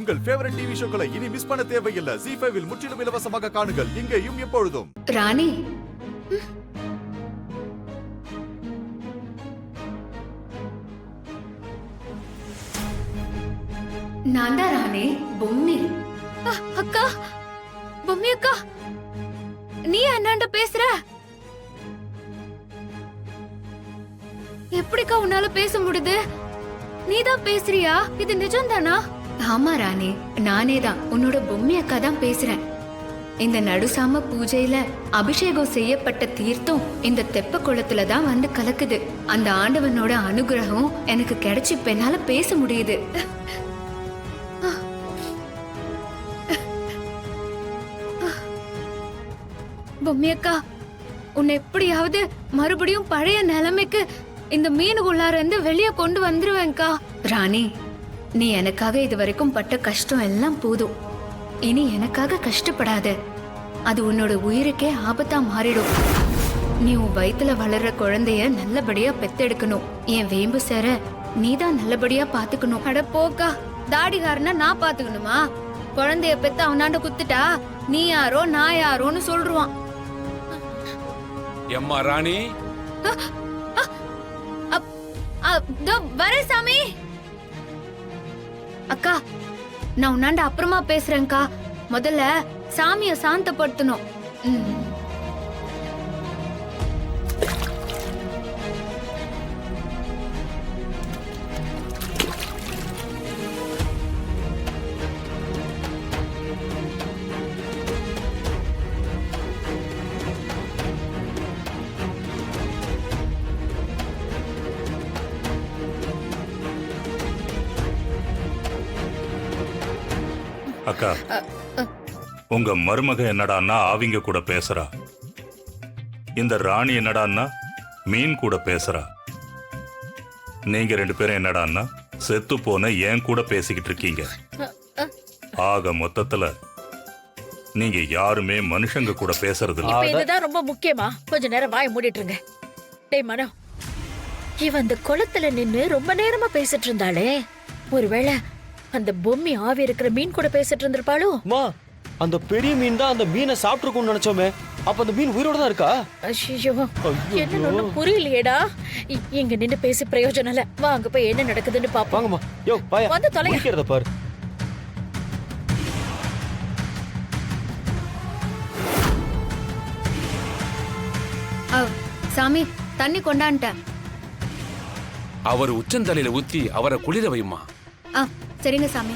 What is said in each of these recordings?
உங்கள் favourite TV ஷோக்களை இனி miss பண்ண தேவையில்லை. ZEE5 இல் முற்றிலும் இலவசமாக காணுங்கள், இங்கேயும் எப்பொழுதும். ராணி, நான் தான் ராணி, பொம்மி. அக்கா, பொம்மி அக்கா, நீ அண்ணாண்ட பேசுற? எப்படிக்கா உன்னால பேச முடியுது? நீதான் பேசுறியா? இது நிஜம்தானா? ஆமா ராணி, நானே தான், உன்னோட பொம்மி அக்கா தான் பேசுறேன். இந்த நடுசாம பூஜையில அபிஷேகம் செய்யப்பட்ட தீர்த்தம் இந்த தெப்ப குளத்துல தான் வந்து கலக்குது. அந்த ஆண்டவனோட அனுகிரகம் எனக்கு கிடைச்சு இப்ப என்னால பேச முடியுது. பொம்மி அக்கா, உன்னை எப்படியாவது மறுபடியும் பழைய நிலைமைக்கு இந்த மீனுக்குள்ளார இருந்து வெளியே கொண்டு வந்துருவேன்க்கா. ராணி, நீ எனக்காக இது வரைக்கும் பட்ட கஷ்டம் எல்லாம் போதும். இனி எனக்காக கஷ்டப்படாத. அது உன்னோட உயிருக்கே ஆபத்தா மாறிடும். நீ உன் வயித்துல வளர்ற குழந்தைய நல்லபடியா பெத்தெடுக்கணும். என் வேம்பு சேர நீதான் நல்லபடியா பாத்துக்கணும். அட போக்கா, தாடிகாரன நான் பாத்துக்கணுமா? குழந்தைய பெத்து அவனாண்ட குத்துட்டா நீ யாரோ நான் யாரோன்னு சொல்றான். எம்மா ராணி, வர சாமி. அக்கா, நான் உன்னாண்ட அப்புறமா பேசுறேன்க்கா. முதல்ல சாமிய சாந்தப்படுத்தணும். அக்கா, உங்க மருமக என்னடான்னா ஆவிங்க கூட பேசுறா. இந்த ராணி என்னடான்னா மீன் கூட பேசுறா. நீங்க ரெண்டு பேரும் என்னடான்னா செத்து போன ஏன் கூட பேசிக்கிட்டு இருக்கீங்க. ஆக மொத்தத்துல நீங்க யாருமே மனுஷங்க கூட பேசுறது இல்ல. இப்ப இதுதான் ரொம்ப முக்கியமா? கொஞ்ச நேரம் வாய் மூடிட்டுருங்க. டேய் மனோ, இவ அந்த குளத்துல நின்னு ரொம்ப நேரமா பேசிட்டு இருந்தாளே, ஒருவேளை அந்த பொம்மி ஆவி இருக்கிற மீன் கூட பேசிட்டு இருந்திருப்பாளோ? அம்மா, அந்த பெரிய மீன் தான் அந்த மீனை சாப்பிட்டுருக்கும்னு நினைச்சோமே. அப்ப அந்த மீன் உயிரோட தான் இருக்கா? ஐயோ, என்ன ஒண்ணும் புரியலையேடா. இங்க நின்னு பேசி பிரயோஜனம் இல்ல. வா, அங்க போய் என்ன நடக்குதுன்னு பாப்போம். வாங்கம்மா. யோ பாயா, வந்து தொலைங்க. குளிக்கிறத பாரு. சாமி, தண்ணி கொண்டான்ட்டேன். அவர் உச்சந்தலையில ஊத்தி அவரை குளிர வைமா. சரிங்க சாமி.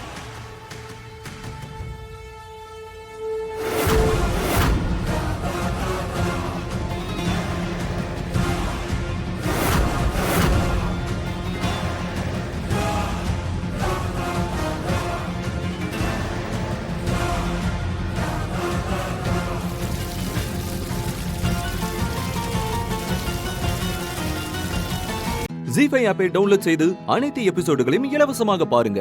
ZEE5 ஆப்பை டவுன்லோட் செய்து அனைத்து எபிசோடுகளையும் இலவசமாக பாருங்க.